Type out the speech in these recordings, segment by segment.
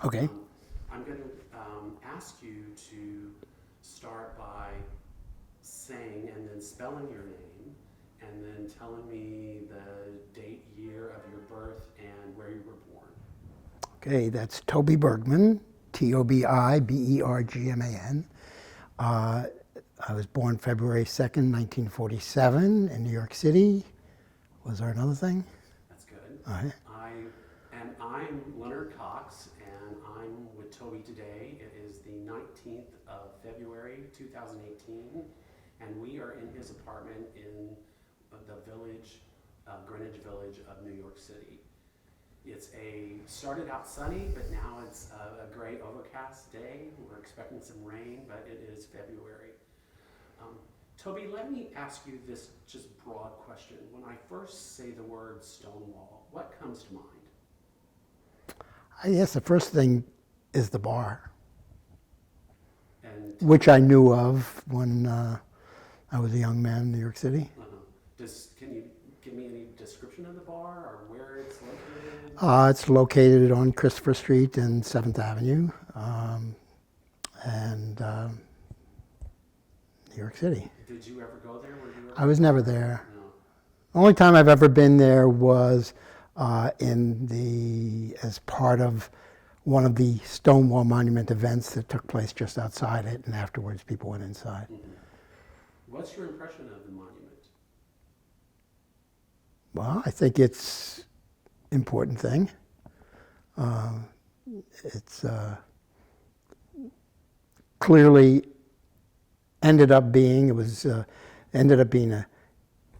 Okay. I'm going to ask you to start by saying and then spelling your name, and then telling me the date, year of your birth, and where you were born. Okay, that's Tobi Bergman, Tobibergman. Uh, I was born February 2nd, 1947 in New York City. Was there another thing? That's good. All right. I'm Leonard Cox, and I'm with Tobi today. It is the 19th of February, 2018, and we are in his apartment in the village, Greenwich Village of New York City. Started out sunny, but now it's a gray overcast day. We're expecting some rain, but it is February. Tobi, let me ask you this just broad question. When I first say the word Stonewall, what comes to mind? I guess the first thing is the bar, And which I knew of when I was a young man in New York City. can you give me any description of the bar or where it's located? It's located on Christopher Street and 7th Avenue, and New York City. Did you ever go there? Were you ever I was never there. No. The only time I've ever been there was as part of one of the Stonewall Monument events that took place just outside it, and afterwards people went inside. Mm-hmm. What's your impression of the monument? Well, I think it's an important thing. It's clearly ended up being an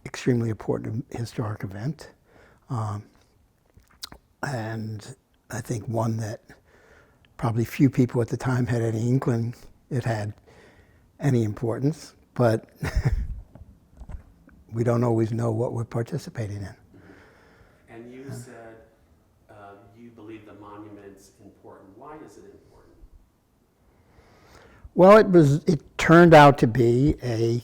extremely important historic event. And I think one that probably few people at the time had any inkling it had any importance, but we don't always know what we're participating in. Mm-hmm. And you said you believe the monument's important. Why is it important? Well, it turned out to be a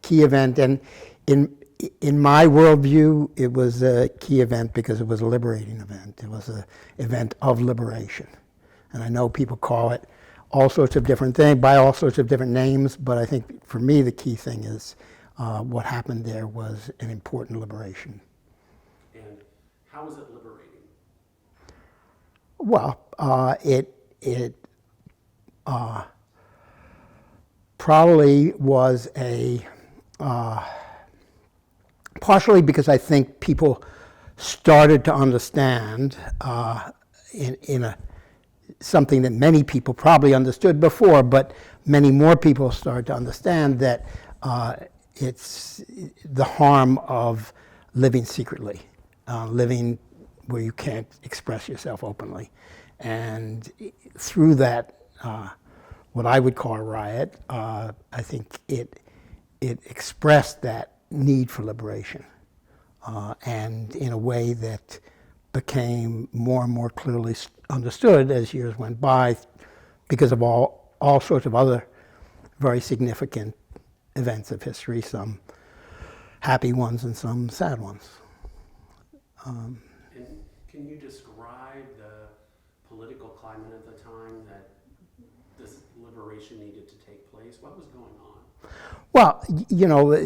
key event, and in my worldview, it was a key event because it was a liberating event. It was an event of liberation. And I know people call it all sorts of different things, by all sorts of different names, but I think for me the key thing is what happened there was an important liberation. And how is it liberating? Well, it probably was partially because I think people started to understand something that many people probably understood before, but many more people started to understand that it's the harm of living secretly, living where you can't express yourself openly. And through that, what I would call a riot, I think it expressed that need for liberation, and in a way that became more and more clearly understood as years went by because of all sorts of other very significant events of history, some happy ones and some sad ones. And can you describe the political climate at the time that this liberation needed to take place? What was going on? Well,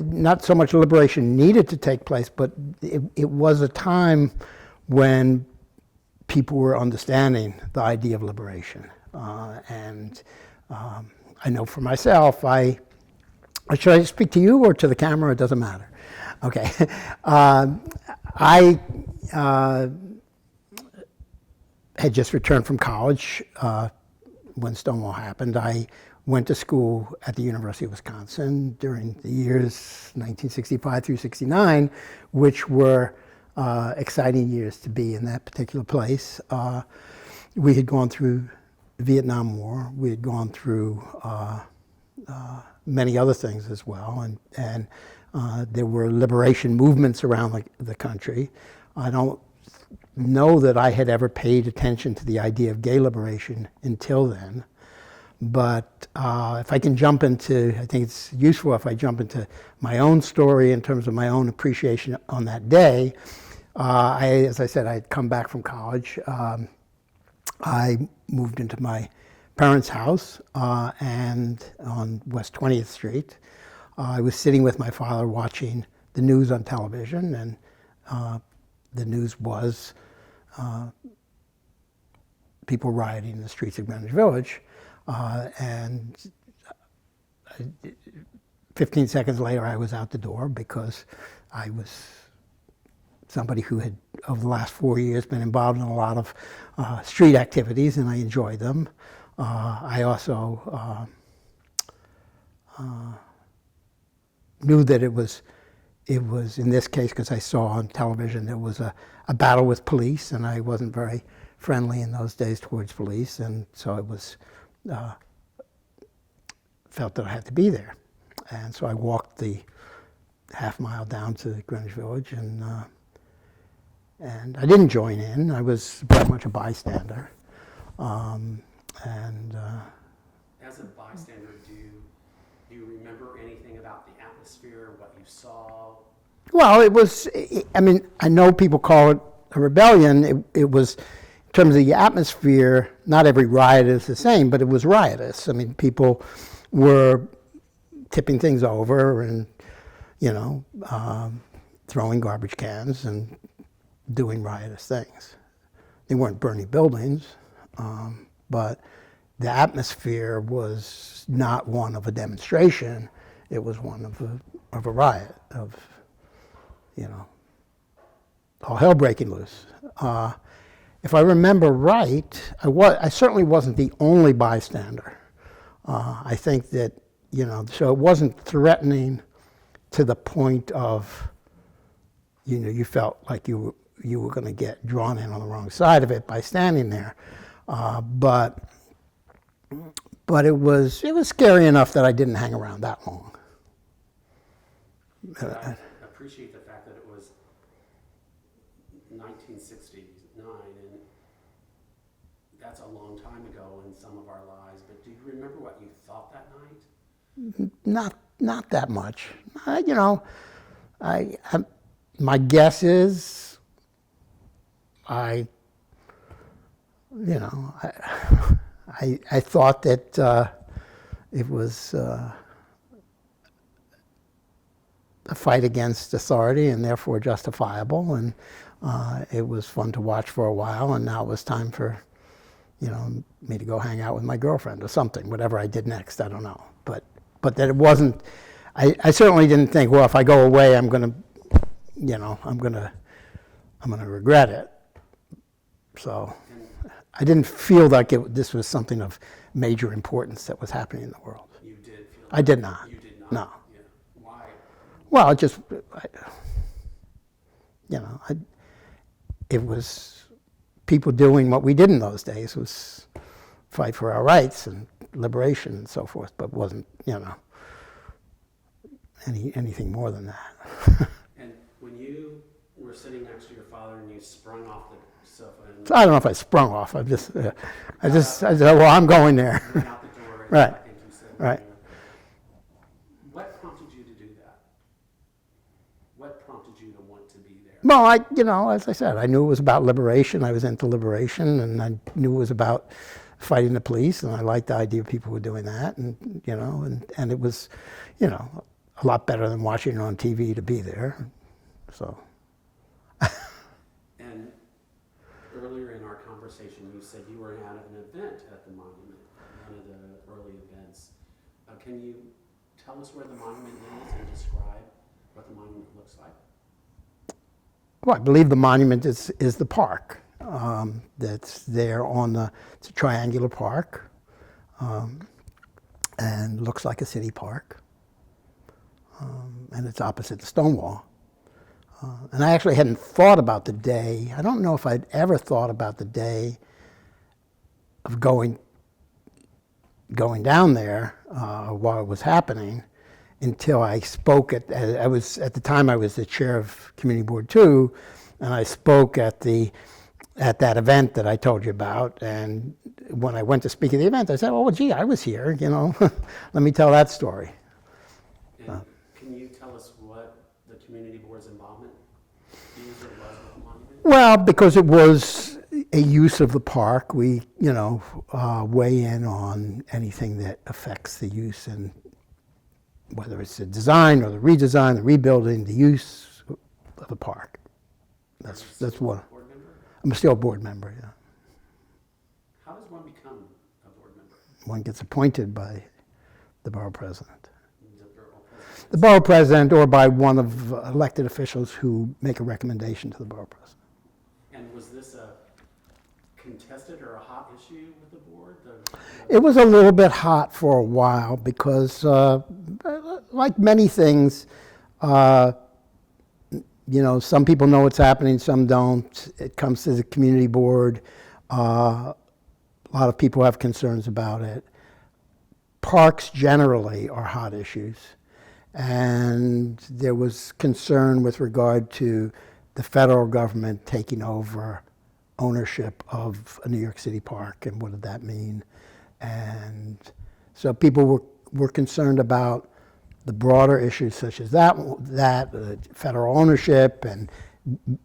not so much liberation needed to take place, but it was a time when people were understanding the idea of liberation. And I know for myself, should I speak to you or to the camera? It doesn't matter. Okay. I had just returned from college when Stonewall happened. I went to school at the University of Wisconsin during the years 1965 through 69, which were exciting years to be in that particular place. We had gone through the Vietnam War. We had gone through many other things as well, and there were liberation movements around the country. I don't know that I had ever paid attention to the idea of gay liberation until then. But if I can I think it's useful if I jump into my own story in terms of my own appreciation on that day. As I said, I had come back from college. I moved into my parents' house and on West 20th Street. I was sitting with my father watching the news on television, and the news was people rioting in the streets of Greenwich Village. And 15 seconds later, I was out the door because I was somebody who had, over the last 4 years, been involved in a lot of street activities, and I enjoyed them. I also knew that it was in this case, because I saw on television there was a battle with police, and I wasn't very friendly in those days towards police, and so it was felt that I had to be there. And so I walked the half mile down to Greenwich Village, and I didn't join in. I was very much a bystander. As a bystander, do you remember anything about the atmosphere, what you saw? Well, it was, I mean, I know people call it a rebellion. It was, in terms of the atmosphere, not every riot is the same, but it was riotous. I mean, people were tipping things over and, throwing garbage cans and doing riotous things. They weren't burning buildings, but the atmosphere was not one of a demonstration. It was one of a riot, of, all hell breaking loose. If I remember right, I certainly wasn't the only bystander. I think that, so it wasn't threatening to the point of, you felt like you were going to get drawn in on the wrong side of it by standing there. But it was scary enough that I didn't hang around that long. I appreciate the fact that it was 1969, and that's a long time ago in some of our lives. But do you remember what you thought that night? Not that much. My guess is I thought that it was a fight against authority and therefore justifiable, and it was fun to watch for a while, and now it was time for me to go hang out with my girlfriend or something, whatever I did next, I don't know. But that it wasn't, I certainly didn't think, well, if I go away, I'm gonna regret it. So I didn't feel like this was something of major importance that was happening in the world. You did feel I did not. You did not? No. Yeah. Why? Well, it was people doing what we did in those days, was fight for our rights and liberation and so forth, but wasn't, anything more than that. And when you were sitting next to your father and you sprung off the sofa and So I don't know if I sprung off. I said, well, I'm going there. went out the door, Right. I think you said. Right. What prompted you to do that? What prompted you to want to be there? Well, as I said, I knew it was about liberation. I was into liberation, and I knew it was about fighting the police, and I liked the idea of people were doing that, and and it was, a lot better than watching it on TV to be there. So. And earlier in our conversation, you said you were at an event at the monument, one of the early events. Can you tell us where the monument is and describe what the monument looks like? Well, I believe the monument is the park that's there it's a triangular park, and looks like a city park, and it's opposite the Stonewall. And I actually hadn't thought about the day. I don't know if I'd ever thought about the day of going down there while it was happening, until I spoke at the time I was the chair of Community Board 2, and I spoke at that event that I told you about. And when I went to speak at the event, I said, "Oh, gee, I was here. Let me tell that story." And can you tell us what the Community Board's involvement is or was with the monument? Well, because it was a use of the park. We, weigh in on anything that affects the use, and whether it's the design or the redesign, the rebuilding, the use of the park. That's one. Board member? I'm still a board member, yeah. How does one become a board member? One gets appointed by the borough president. The borough president? The borough president, or by one of elected officials who make a recommendation to the borough president. And was this a contested or a hot issue with the board? It was a little bit hot for a while because, like many things, some people know what's happening, some don't. It comes to the community board. A lot of people have concerns about it. Parks generally are hot issues. And there was concern with regard to the federal government taking over ownership of a New York City park, and what did that mean? And so people were concerned about the broader issues such as that federal ownership, and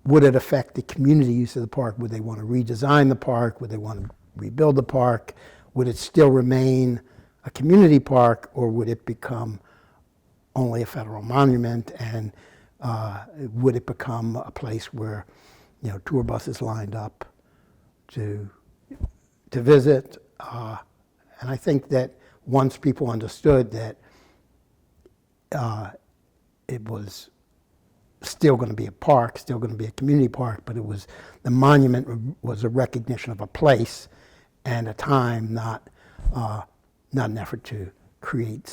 would it affect the community use of the park? Would they want to redesign the park? Would they want to rebuild the park? Would it still remain a community park, or would it become only a federal monument? And would it become a place where tour buses lined up to visit? And I think that once people understood that it was still going to be a park, still going to be a community park, but the monument was a recognition of a place and a time, not an effort to create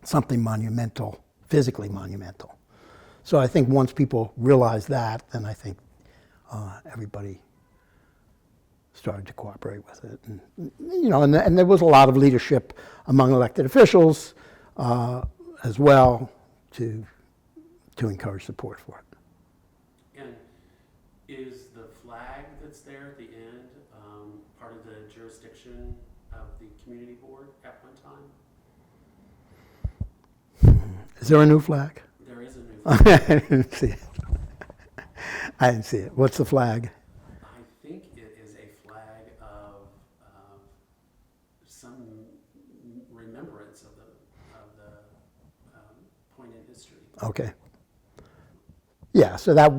something monumental, physically monumental. So I think once people realized that, then I think everybody started to cooperate with it. And there was a lot of leadership among elected officials as well to encourage support for it. And is the flag that's there at the end part of the jurisdiction of the community board at one time? Is there a new flag? There is a new flag. I didn't see it. I didn't see it. What's the flag? I think it is a flag of some remembrance of the point in history. Okay. Yeah, so that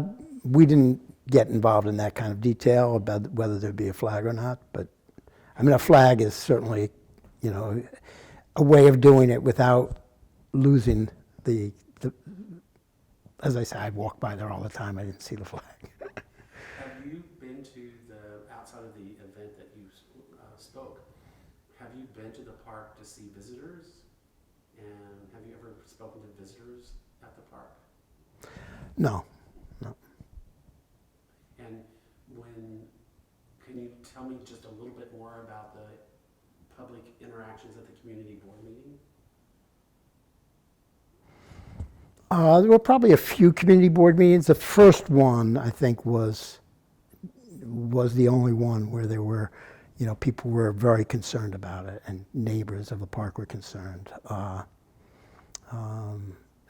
we didn't get involved in that kind of detail about whether there'd be a flag or not, but I mean, a flag is certainly, a way of doing it without losing the as I say, I walk by there all the time. I didn't see the flag. Have you been to outside of the event that you spoke, have you been to the park to see visitors? And have you ever spoken to visitors at the park? No. And can you tell me just a little bit more about the public interactions at the community board meeting? There were probably a few community board meetings. The first one, I think, was the only one where there were, people were very concerned about it, and neighbors of the park were concerned. And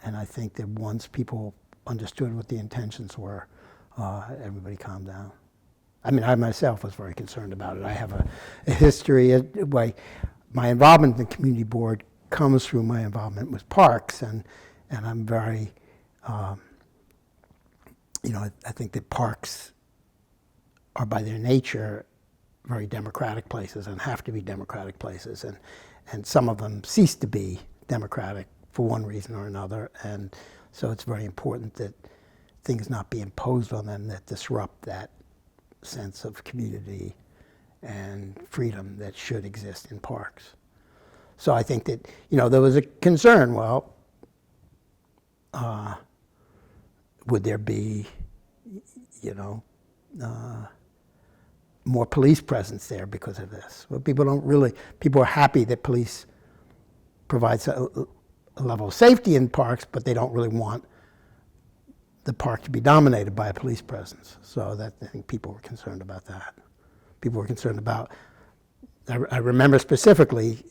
I think that once people understood what the intentions were, everybody calmed down. I mean, I myself was very concerned about it. I have a history. My involvement in the community board comes through my involvement with parks, and I'm very, I think that parks are by their nature very democratic places and have to be democratic places, and some of them cease to be democratic for one reason or another, and so it's very important that things not be imposed on them that disrupt that sense of community and freedom that should exist in parks. So I think that, there was a concern, would there be, more police presence there because of this? Well, people are happy that police provides a level of safety in parks, but they don't really want the park to be dominated by a police presence. So I think people were concerned about that. People were concerned about, I remember specifically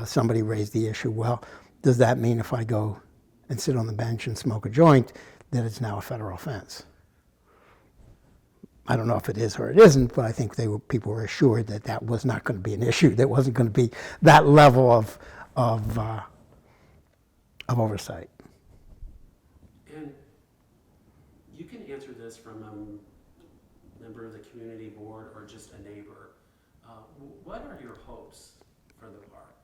somebody raised the issue, well, does that mean if I go and sit on the bench and smoke a joint, that it's now a federal offense? I don't know if it is or it isn't, but I think people were assured that that was not going to be an issue. There wasn't going to be that level of oversight. And you can answer this from a member of the community board or just a neighbor. What are your hopes for the park?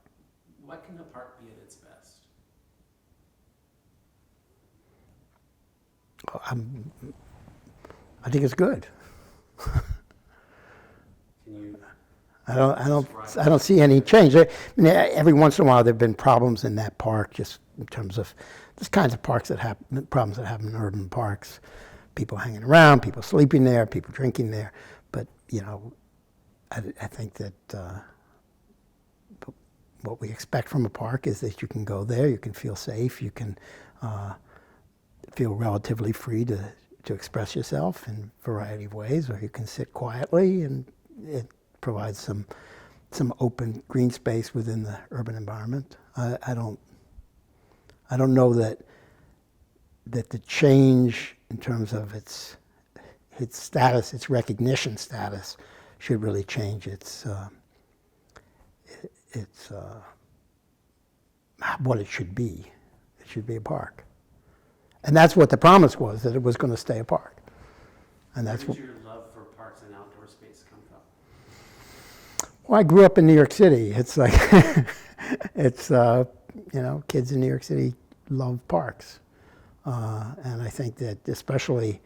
What can the park be at its best? I think it's good. Can you? I don't see any change. I mean, every once in a while there have been problems in that park, just in terms of there's kinds of parks that have problems that happen in urban parks. People hanging around, people sleeping there, people drinking there. But I think that what we expect from a park is that you can go there, you can feel safe, you can feel relatively free to express yourself in a variety of ways, or you can sit quietly, and it provides some open green space within the urban environment. I don't know that the change in terms of its status, its recognition status, should really change its what it should be. It should be a park. And that's what the promise was, that it was going to stay a park. And that's Where did your love for parks and outdoor space come from? Well, I grew up in New York City. It's like, kids in New York City love parks. And I think that especially,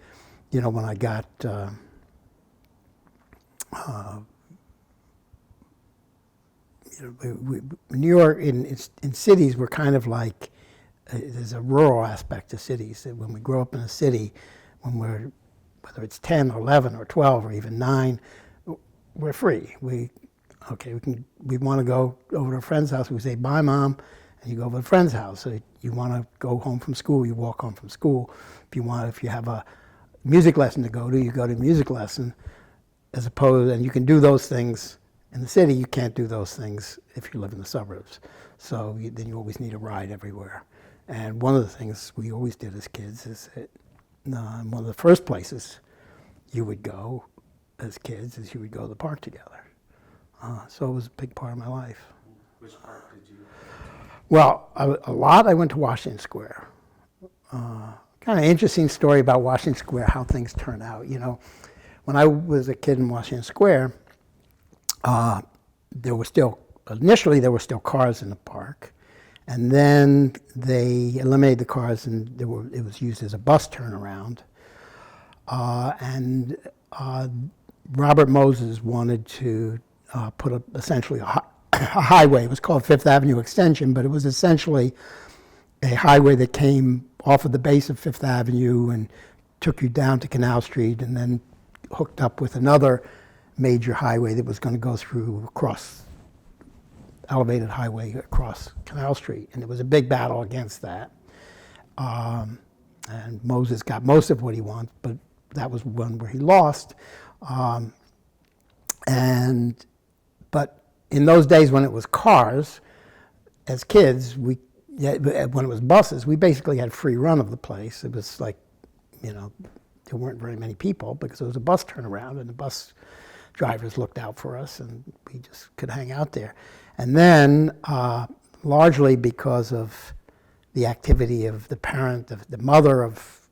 when I got, New York, in cities, we're kind of like, there's a rural aspect to cities. That when we grow up in a city, whether it's 10 or 11 or 12 or even 9, we're free. We want to go over to a friend's house. We say, bye, Mom, and you go over to a friend's house. So you want to go home from school, you walk home from school. If you have a music lesson to go to, you go to a music lesson, and you can do those things in the city. You can't do those things if you live in the suburbs. So then you always need a ride everywhere. And one of the things we always did as kids is that one of the first places you would go as kids is you would go to the park together. So it was a big part of my life. Which park did you? Well, a lot I went to Washington Square. Kind of interesting story about Washington Square, how things turned out. When I was a kid in Washington Square, initially there were still cars in the park. And then they eliminated the cars, and it was used as a bus turnaround. And Robert Moses wanted to put essentially a highway. It was called Fifth Avenue Extension, but it was essentially a highway that came off of the base of Fifth Avenue and took you down to Canal Street, and then hooked up with another major highway that was going to go elevated highway across Canal Street. And there was a big battle against that. And Moses got most of what he wanted, but that was one where he lost. But in those days when it was cars, as kids, when it was buses, we basically had free run of the place. It was like, there weren't very many people because it was a bus turnaround, and the bus drivers looked out for us, and we just could hang out there. And then, largely because of the activity of the mother of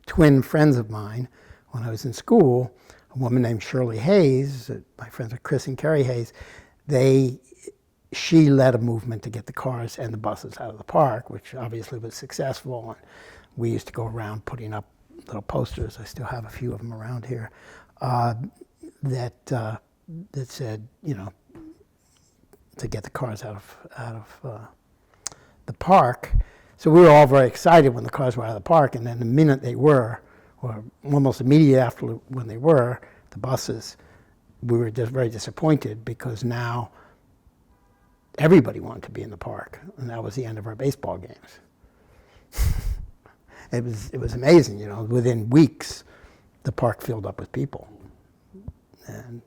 twin friends of mine, when I was in school, a woman named Shirley Hayes, my friends are Chris and Carrie Hayes, she led a movement to get the cars and the buses out of the park, which obviously was successful. And we used to go around putting up little posters. I still have a few of them around here that said, to get the cars out of the park. So we were all very excited when the cars were out of the park, and then the minute they were, or almost immediately after when they were, the buses, we were just very disappointed because now everybody wanted to be in the park, and that was the end of our baseball games. It was amazing, within weeks, the park filled up with people. And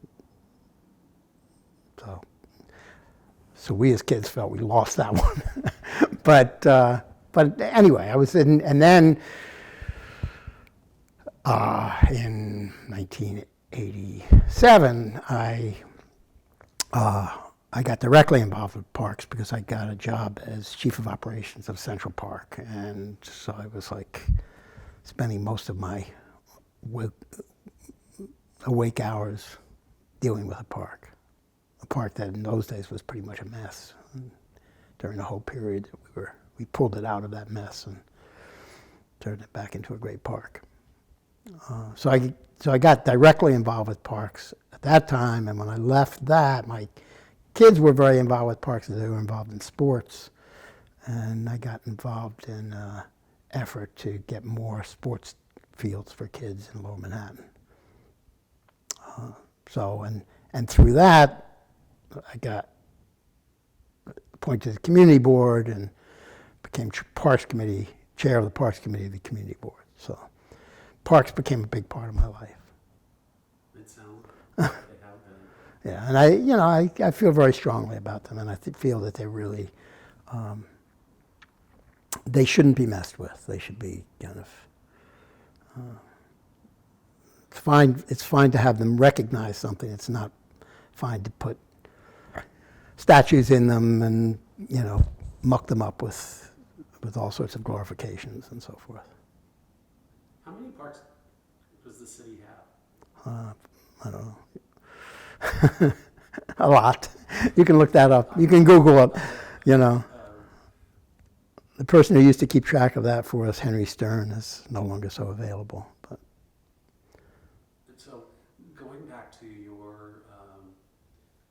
so we as kids felt we lost that one. But anyway, I was in, and then in '87, I got directly involved with parks because I got a job as chief of operations of Central Park, and so I was like spending most of my awake hours dealing with a park that in those days was pretty much a mess. And during the whole period, we pulled it out of that mess and turned it back into a great park. So I got directly involved with parks at that time, and when I left that, my kids were very involved with parks, and they were involved in sports, and I got involved in an effort to get more sports fields for kids in Lower Manhattan. And through that, I got appointed to the community board and became chair of the Parks Committee of the community board. So parks became a big part of my life. It sounds like they have been. Yeah, and I feel very strongly about them, and I feel that they're really, they shouldn't be messed with. They should be kind of, it's fine to have them recognize something. It's not fine to put statues in them and, muck them up with all sorts of glorifications and so forth. How many parks does the city have? I don't know. A lot. You can look that up. You can Google it, The person who used to keep track of that for us, Henry Stern, is no longer so available. But so going back to your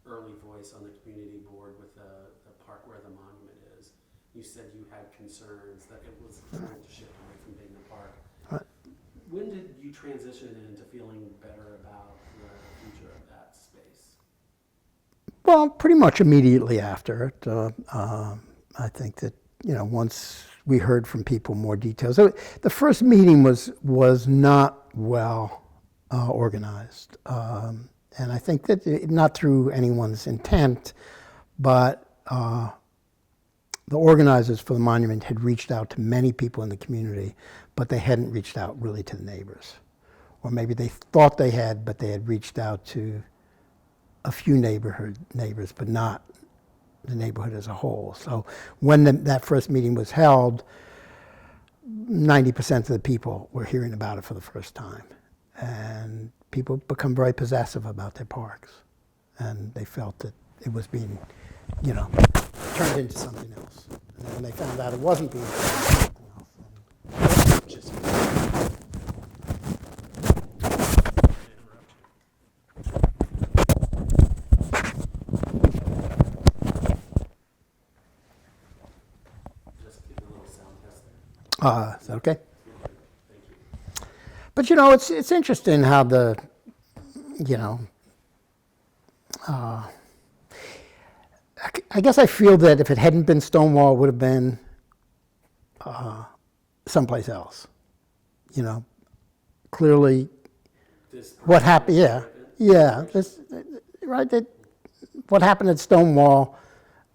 early voice on the community board with the park where the monument is, you said you had concerns that it was trying to shift away from being a park. Right. When did you transition into feeling better about the future of that space? Well, pretty much immediately after it. I think that, once we heard from people more details. So the first meeting was not well organized. And I think that not through anyone's intent, but the organizers for the monument had reached out to many people in the community, but they hadn't reached out really to the neighbors. Or maybe they thought they had, but they had reached out to a few neighbors, but not the neighborhood as a whole. So when that first meeting was held, 90% of the people were hearing about it for the first time. And people become very possessive about their parks. And they felt that it was being, turned into something else. And then when they found out it wasn't being turned into something else, then just is that okay? Thank you. But it's interesting how I guess I feel that if it hadn't been Stonewall, it would have been someplace else. Clearly, what happened? Yeah. Right. What happened at Stonewall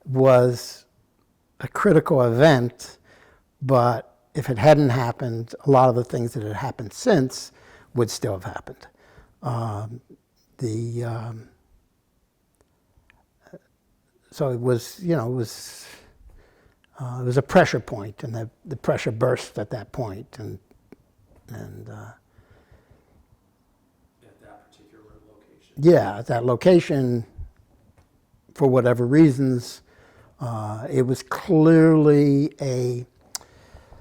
was a critical event, but if it hadn't happened, a lot of the things that had happened since would still have happened. So it was, it was a pressure point, and the pressure burst at that point, and At that particular location. Yeah, at that location, for whatever reasons, it was clearly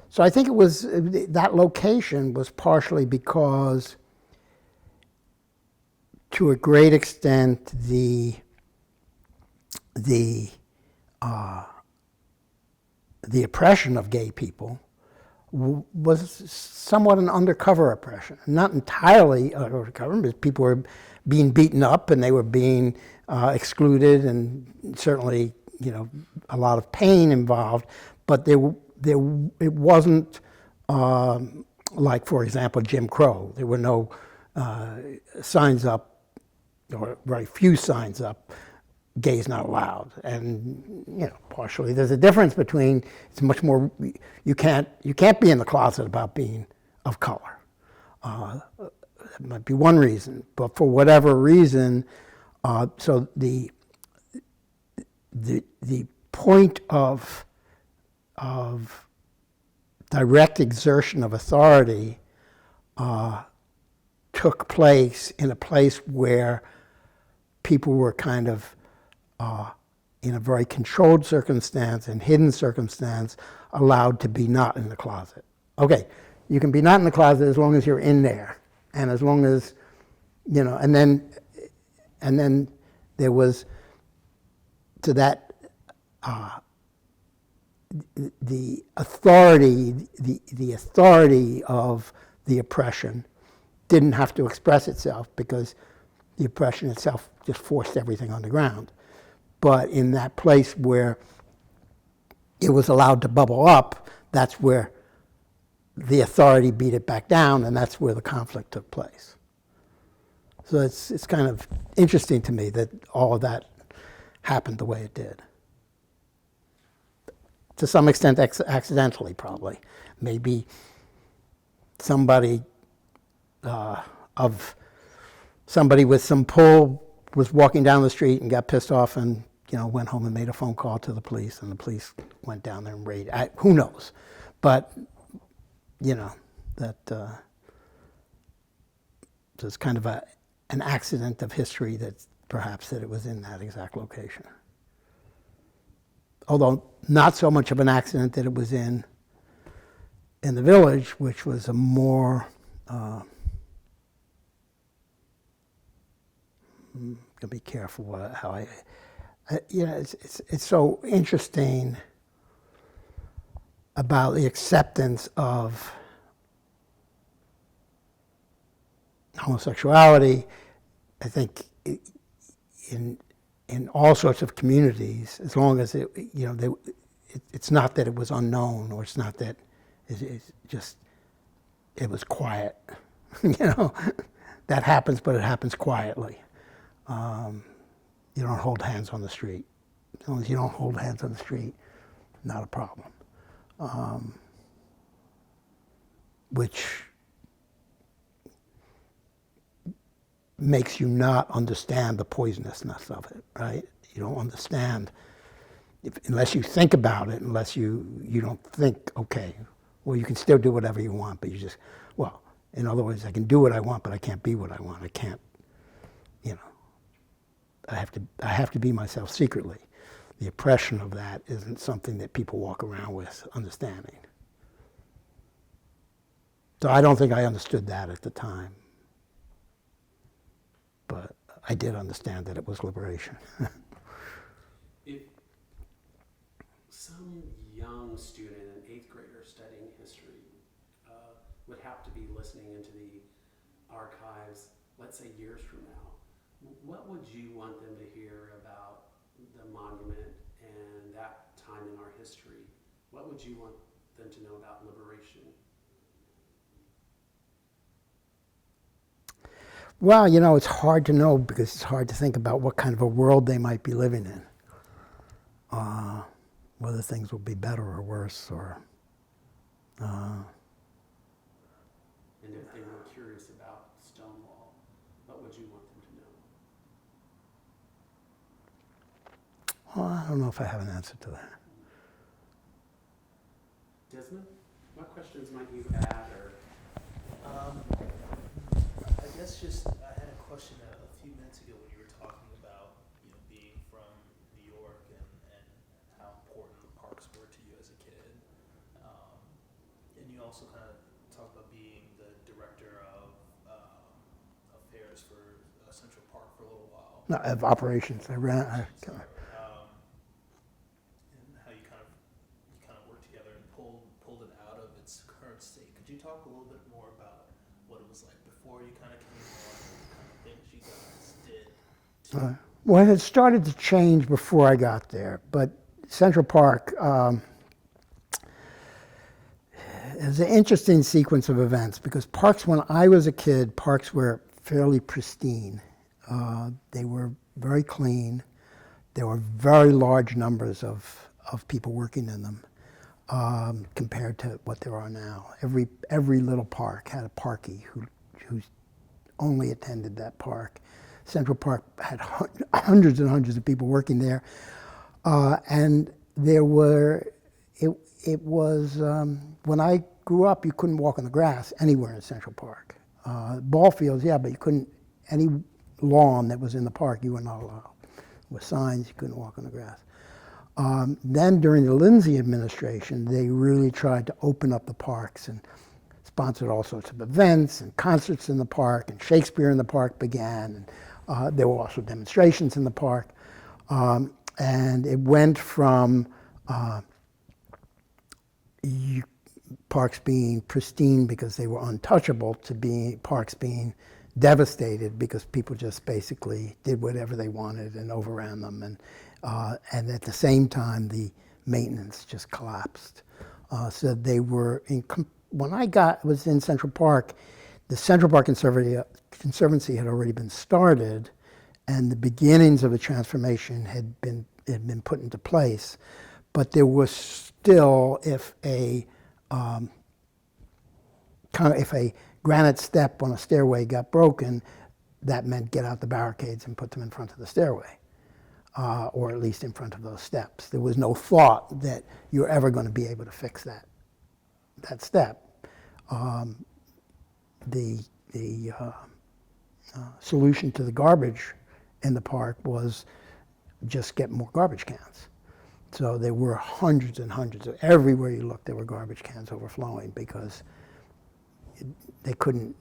So I think it was, that location was partially because, to a great extent, the oppression of gay people was somewhat an undercover oppression. Not entirely undercover, because people were being beaten up and they were being excluded, and certainly, a lot of pain involved, but it wasn't like, for example, Jim Crow. There were no signs up, or very few signs up, gays not allowed. And partially there's a difference between, it's much more, you can't be in the closet about being of color. That might be one reason. But for whatever reason, so the point of direct exertion of authority took place in a place where people were kind of in a very controlled circumstance and hidden circumstance allowed to be not in the closet. Okay, you can be not in the closet as long as you're in there, and as long as, you know, and then there was, to that, the authority of the oppression didn't have to express itself because the oppression itself just forced everything on the ground. But in that place where it was allowed to bubble up, that's where the authority beat it back down, and that's where the conflict took place. So it's kind of interesting to me that all of that happened the way it did. To some extent, accidentally, probably. Maybe somebody with some pull was walking down the street and got pissed off and, you know, went home and made a phone call to the police, and the police went down there and raided. Who knows? But, you know, that so it's kind of an accident of history that perhaps that it was in that exact location. Although not so much of an accident that it was in the village, which was a more I'm gonna be careful how I you know, it's so interesting about the acceptance of homosexuality. I think in all sorts of communities, as long as it, you know, it's not that it was unknown, or it's not that it's just it was quiet. You know, that happens, but it happens quietly. You don't hold hands on the street. As long as you don't hold hands on the street, not a problem. Which makes you not understand the poisonousness of it, right? You don't understand, unless you think about it, unless you don't think, okay, well, you can still do whatever you want, but you just, well, in other words, I can do what I want, but I can't be what I want. I can't, you know, I have to be myself secretly. The oppression of that isn't something that people walk around with understanding. So I don't think I understood that at the time. But I did understand that it was liberation. If some young student, an 8th grader studying history, would have to be listening into the archives, let's say years from now, what would you want them to hear about the monument and that time in our history? What would you want them to know about liberation? Well, you know, it's hard to know because it's hard to think about what kind of a world they might be living in. Whether things will be better or worse, or... And if they were curious about Stonewall, what would you want them to know? Well, I don't know if I have an answer to that. Desmond, what questions might you add, or... I guess just, I had a question a few minutes ago when you were talking about, you know, being from New York and how important the parks were to you as a kid. And you also kind of talked about being the director of affairs for Central Park for a little while. No, of operations. I ran... And how you kind of worked together and pulled it out of its current state. Could you talk a little bit more about what it was like before you kind of came on, and the kind of things you guys did? Well, it had started to change before I got there, but Central Park is an interesting sequence of events because parks, when I was a kid, parks were fairly pristine. They were very clean. There were very large numbers of people working in them compared to what there are now. Every little park had a parkie who only attended that park. Central Park had hundreds and hundreds of people working there, and there were. It was when I grew up, you couldn't walk on the grass anywhere in Central Park. Ball fields, yeah, but you couldn't. Any lawn that was in the park, you were not allowed. With signs, you couldn't walk on the grass. Then during the Lindsay administration, they really tried to open up the parks and sponsored all sorts of events and concerts in the park, and Shakespeare in the park began. And there were also demonstrations in the park. And it went from parks being pristine because they were untouchable to parks being devastated because people just basically did whatever they wanted and overran them, and at the same time the maintenance just collapsed. So they were when I was in Central Park, the Central Park Conservancy had already been started, and the beginnings of the transformation had been put into place, but there was still if a granite step on a stairway got broken, that meant get out the barricades and put them in front of the stairway, or at least in front of those steps. There was no thought that you're ever going to be able to fix that step. The solution to the garbage in the park was just get more garbage cans. So there were hundreds and hundreds of, everywhere you looked, there were garbage cans overflowing because they couldn't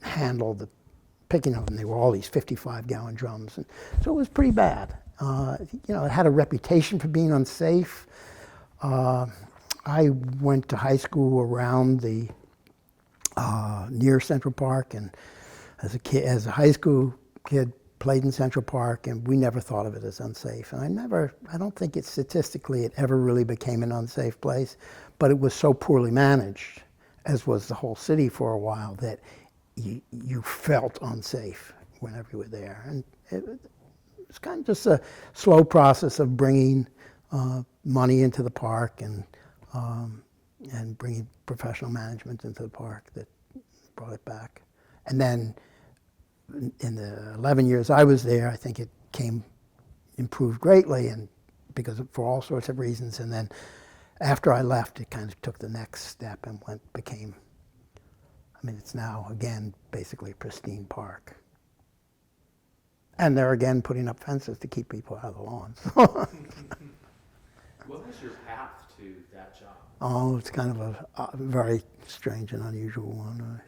handle the picking of them. They were all these 55-gallon drums. And so it was pretty bad. It had a reputation for being unsafe. I went to high school around near Central Park, and as a high school kid, played in Central Park, and we never thought of it as unsafe. And I don't think statistically it ever really became an unsafe place, but it was so poorly managed, as was the whole city for a while, that you felt unsafe whenever you were there. And it was kind of just a slow process of bringing money into the park and bringing professional management into the park that brought it back. And then in the 11 years I was there, I think it improved greatly, and for all sorts of reasons. And then after I left, it kind of took the next step and it's now, again, basically a pristine park. And they're, again, putting up fences to keep people out of the lawns. What was your path to that job? Oh, it's kind of a very strange and unusual one.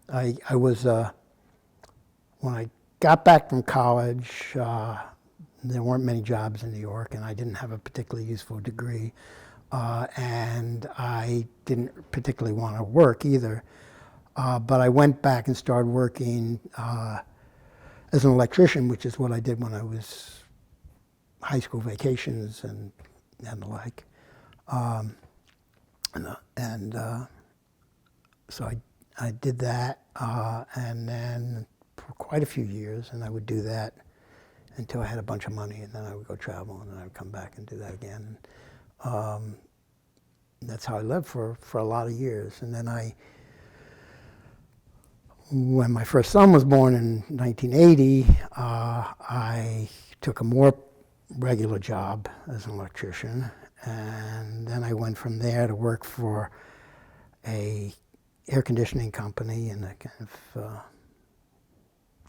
I was, when I got back from college, there weren't many jobs in New York, and I didn't have a particularly useful degree. And I didn't particularly want to work either. But I went back and started working as an electrician, which is what I did when I was high school vacations and the like. So I did that, and then for quite a few years, and I would do that until I had a bunch of money, and then I would go travel, and then I would come back and do that again. That's how I lived for a lot of years. And then when my first son was born in 1980, I took a more regular job as an electrician, and then I went from there to work for a air conditioning company in a kind of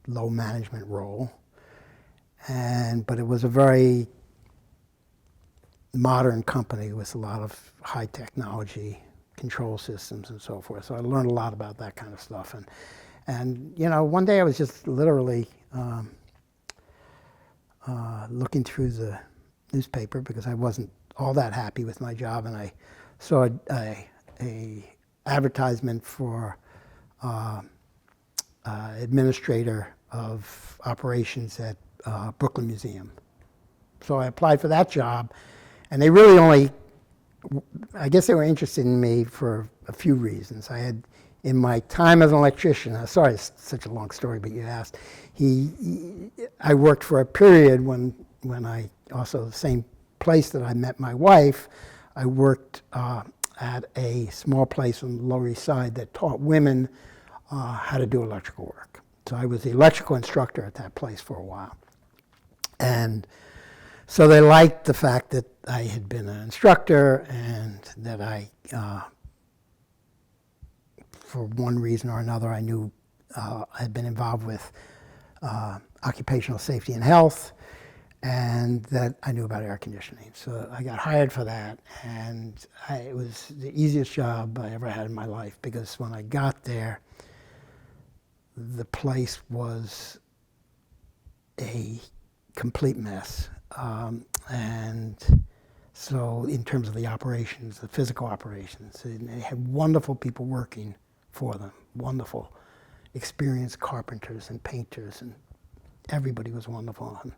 low management role. But it was a very modern company with a lot of high technology control systems and so forth. So I learned a lot about that kind of stuff. And one day I was just literally looking through the newspaper because I wasn't all that happy with my job, and I saw a advertisement for administrator of operations at Brooklyn Museum. So I applied for that job, and they really I guess they were interested in me for a few reasons. I had, in my time as an electrician, sorry it's such a long story, but you asked, I worked for a period when I, also the same place that I met my wife, I worked at a small place on the Lower East Side that taught women how to do electrical work. So I was the electrical instructor at that place for a while. And so they liked the fact that I had been an instructor and that I, for one reason or another, I knew I had been involved with occupational safety and health, and that I knew about air conditioning. So I got hired for that, and it was the easiest job I ever had in my life, because when I got there, the place was a complete mess. And so in terms of the operations, the physical operations, and they had wonderful people working for them, wonderful experienced carpenters and painters, and everybody was wonderful. And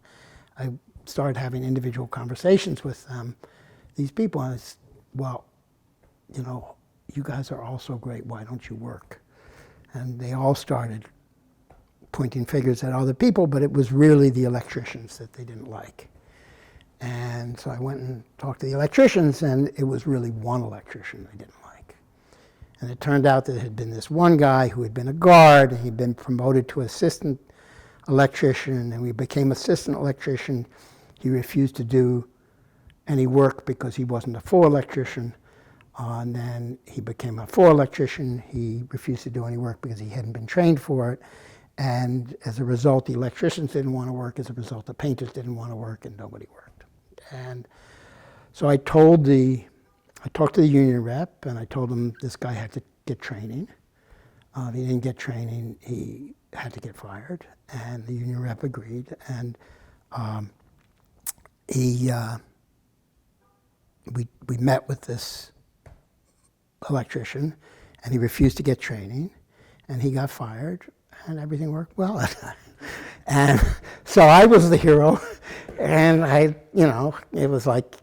I started having individual conversations with them, these people, and I said, well, you know, you guys are all so great, why don't you work? And they all started pointing fingers at other people, but it was really the electricians that they didn't like. And so I went and talked to the electricians, and it was really one electrician they didn't like. And it turned out that there had been this one guy who had been a guard, and he'd been promoted to assistant electrician, and we became assistant electrician. He refused to do any work because he wasn't a full electrician. And then he became a full electrician. He refused to do any work because he hadn't been trained for it. And as a result, the electricians didn't want to work. As a result, the painters didn't want to work, and nobody worked. And so I talked to the union rep, and I told him this guy had to get training. If he didn't get training, he had to get fired. And the union rep agreed. And we met with this electrician, and he refused to get training, and he got fired, and everything worked well. And so I was the hero, and it was like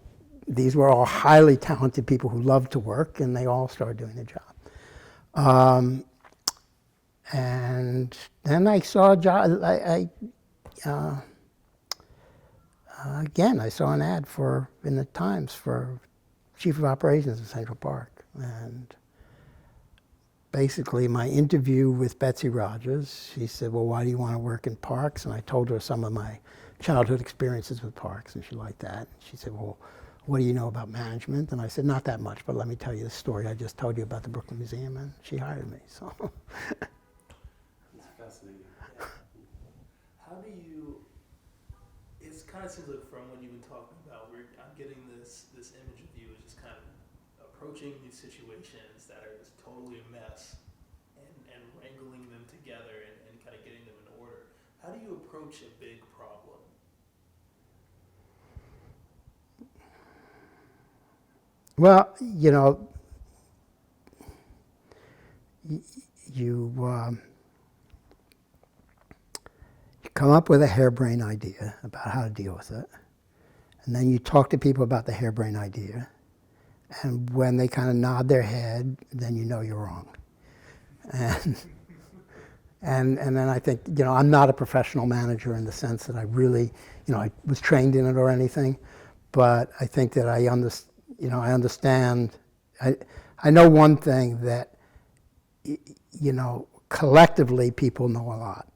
these were all highly talented people who loved to work, and they all started doing the job. And then I saw a job. Again, I saw an ad in the Times for chief of operations in Central Park, and basically my interview with Betsy Rogers, she said, well, why do you want to work in parks? And I told her some of my childhood experiences with parks, and she liked that. She said, well, what do you know about management? And I said, not that much, but let me tell you the story I just told you about the Brooklyn Museum, and she hired me. So. That's fascinating. Yeah. How do you, it kind of seems like from when you've been talking about, I'm getting this image of you as just kind of approaching these situations that are just totally a mess and wrangling them together and kind of getting them in order. How do you approach a big problem? Well, you come up with a harebrained idea about how to deal with it, and then you talk to people about the harebrained idea, and when they kind of nod their head, then you know you're wrong. And then I think, I'm not a professional manager in the sense that I really, I was trained in it or anything, but I think that I understand. I know one thing, that, collectively people know a lot.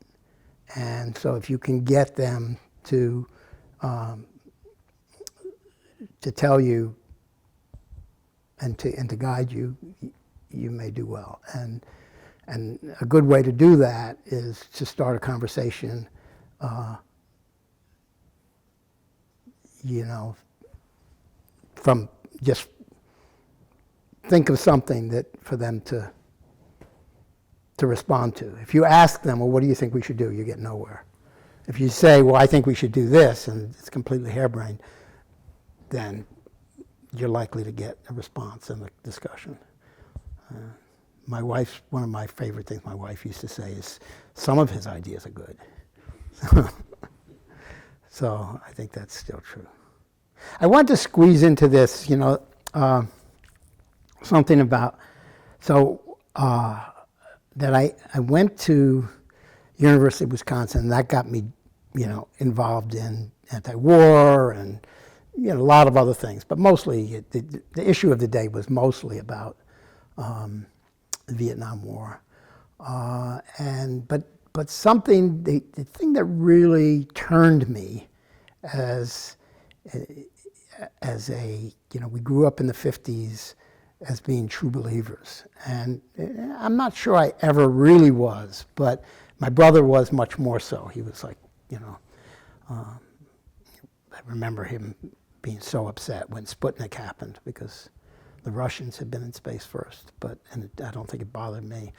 And so if you can get them to tell you and to guide you, you may do well. And a good way to do that is to start a conversation, from just think of something that for them to respond to. If you ask them, well, what do you think we should do? You get nowhere. If you say, well, I think we should do this, and it's completely harebrained, then you're likely to get a response in the discussion. One of my favorite things my wife used to say is, some of his ideas are good. So I think that's still true. I want to squeeze into this, something about, that I went to University of Wisconsin, and that got me, involved in anti-war and, a lot of other things. But mostly, the issue of the day was mostly about the Vietnam War. But but something, the thing that really turned me as a, we grew up in the 50s as being true believers. And I'm not sure I ever really was, but my brother was much more so. He was like, I remember him being so upset when Sputnik happened because the Russians had been in space first, and I don't think it bothered me.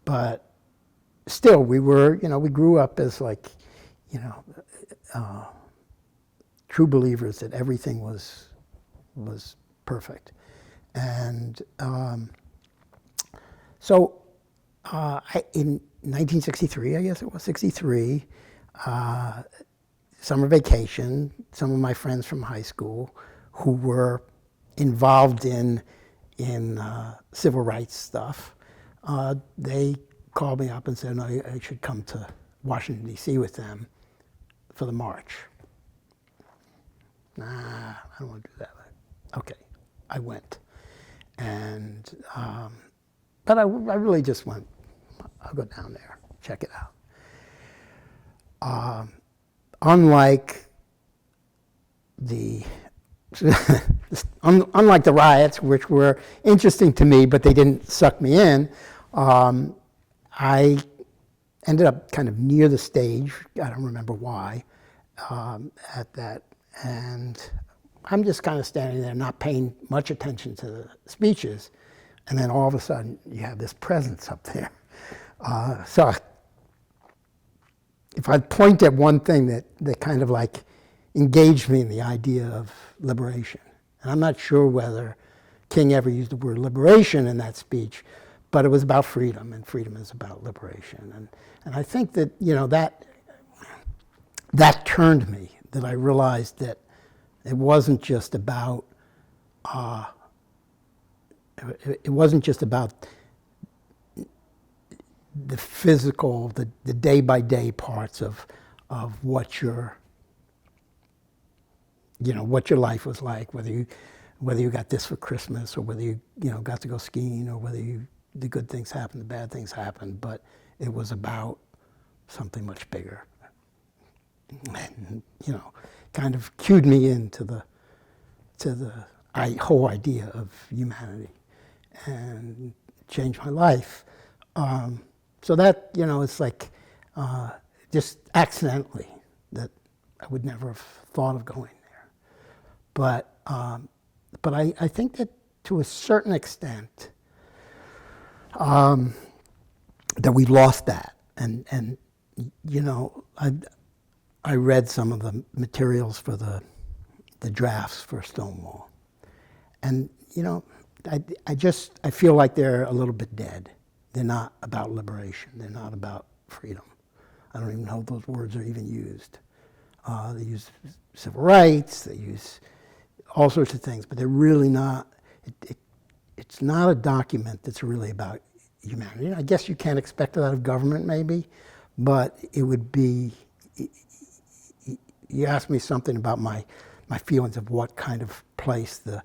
But still, we grew up as like, true believers that everything was perfect. And in 1963, I guess it was 63, summer vacation, some of my friends from high school who were involved in civil rights stuff, they called me up and said, no, I should come to Washington, D.C. with them for the march. Nah, I don't want to do that. Okay, I went. And, but I really just went, I'll go down there, check it out. Unlike the unlike the riots, which were interesting to me, but they didn't suck me in, I ended up kind of near the stage. I don't remember why at that. And I'm just kind of standing there, not paying much attention to the speeches. And then all of a sudden, you have this presence up there. So if I point at one thing that kind of like engaged me in the idea of liberation, and I'm not sure whether King ever used the word liberation in that speech, but it was about freedom, and freedom is about liberation. And I think that, that turned me, that I realized that it wasn't just about the physical, the day-by-day parts of what your life was like, whether you got this for Christmas, or whether you got to go skiing, or whether the good things happened, the bad things happened, but it was about something much bigger. And kind of cued me into the whole idea of humanity, and changed my life. So that, it's like just accidentally that I would never have thought of going there. But I think that to a certain extent that we lost that. And I read some of the materials for the drafts for Stonewall. And, I feel like they're a little bit dead. They're not about liberation. They're not about freedom. I don't even know if those words are even used. They use civil rights, they use all sorts of things, but they're really not, it's not a document that's really about humanity. I guess you can't expect that out of government maybe, but it would be, you asked me something about my feelings of what kind of place the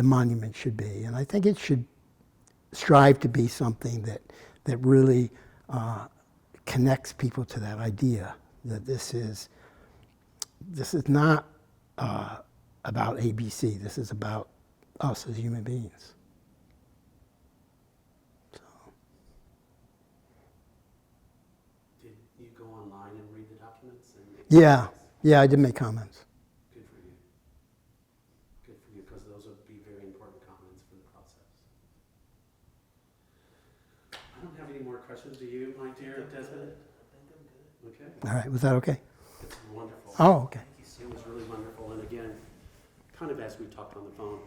monument should be, and I think it should strive to be something that really connects people to that idea that this is not about ABC. This is about us as human beings. So. Did you go online and read the documents? Yeah, I did make comments. Good for you. Good for you, because those would be very important comments for the process. I don't have any more questions. Do you, my dear Desmond? I think I'm good. Okay. All right, was that okay? It's wonderful. Oh, okay. It was really wonderful. And again, kind of as we talked on the phone,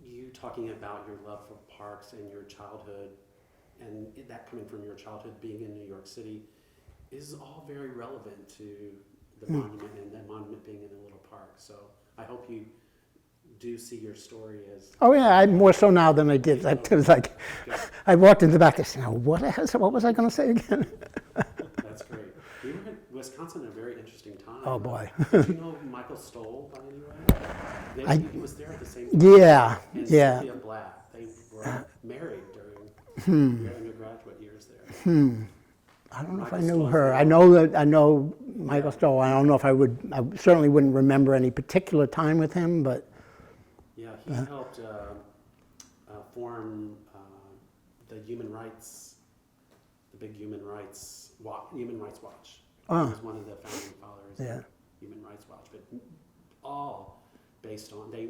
you talking about your love for parks and your childhood, and that coming from your childhood being in New York City, is all very relevant to the monument, and that monument being in a little park. So I hope you do see your story as... Oh yeah, I more so now than I did. It was like, I walked into the back and said, what was I going to say again? That's great. You were in Wisconsin at a very interesting time. Oh boy. Did you know Michael Stoll by any way? He was there at the same time. Yeah, And yeah. Cynthia Black. They were married during your undergrad I don't know if I Michael knew Stoll's her. the I know that I know Michael Stoll. I don't know if I would. I certainly wouldn't remember any particular time with him, but Yeah, he helped form the big Human Rights Watch. He was one of the founding fathers of Human Rights Watch, but all based on, they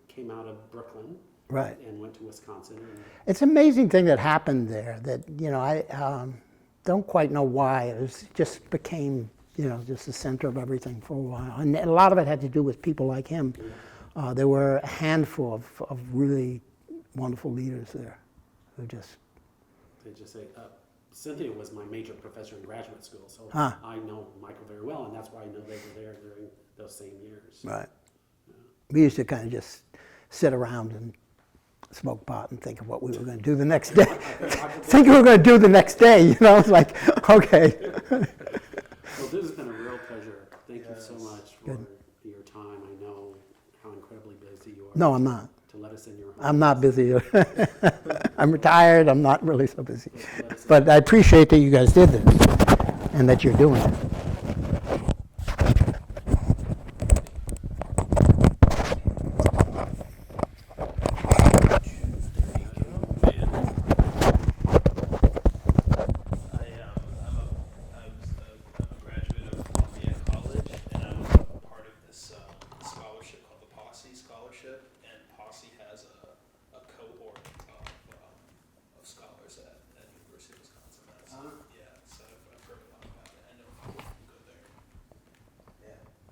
came out of Brooklyn right. and went to Wisconsin. And It's an amazing thing that happened there. That I don't quite know why. Just became just the center of everything for a while, and a lot of it had to do with people like him. There were a handful of really wonderful leaders there who just. they just say, Cynthia was my major professor in graduate school, so I know Michael very well, and that's why I know they were there during those same years. Right. We used to kind of just sit around and smoke pot and think of what we were going to do the next day. Think we were going to do the next day, It's like, okay. Well, this has been a real pleasure. Thank you so much for your time. I know how incredibly busy you are. No, I'm not. To let us in your home. I'm not busy. I'm retired. I'm not really so busy. But I appreciate that you guys did this and that you're doing it.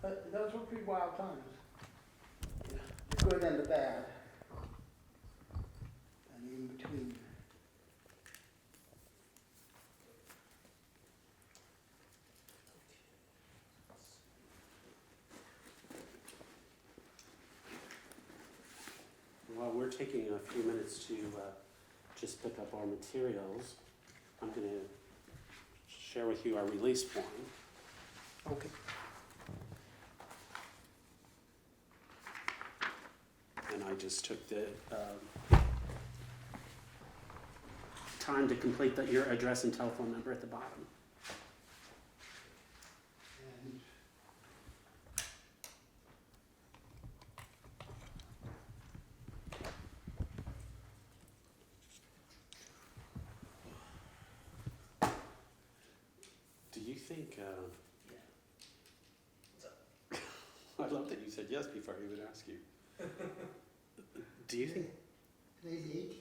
But those were pretty wild times. The good and the bad. And in between. While we're taking a few minutes to just pick up our materials, I'm going to share with you our release form. Okay. And I just took the time to complete your address and telephone number at the bottom. And Do you think, I love that you said yes before I even asked you. Do you think today's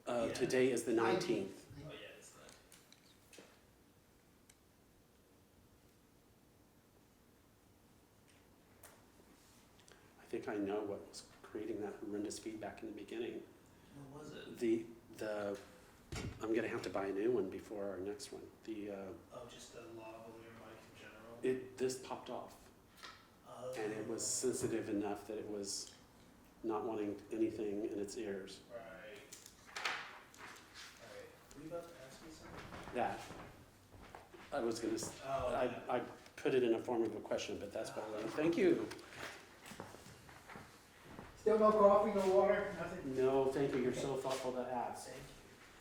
the 18th? today is the 19th? Oh, yeah, it's not. I think I know what was creating that horrendous feedback in the beginning. What was it? I'm gonna have to buy a new one before our next one. Just the lavalier mic in general? This popped off, Oh. and it was sensitive enough that it was not wanting anything in its ears. Right. Were you about to ask me something? That, I was gonna, I put it in a form of a question, but that's what I learned. Thank you. Still no coffee, no water, nothing? No, thank you, you're so thoughtful to ask.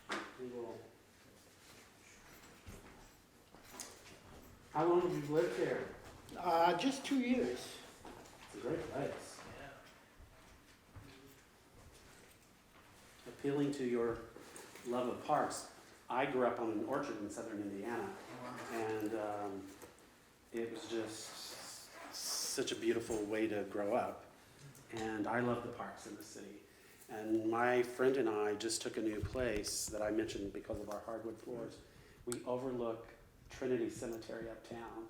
Thank We will. How long have you lived here? Just 2 years. It's a great place. Yeah. Appealing to your love of parks, I grew up on an orchard in southern Indiana, and it was just such a beautiful way to grow up. And I love the parks in the city. And my friend and I just took a new place that I mentioned because of our hardwood floors. We overlook Trinity Cemetery uptown.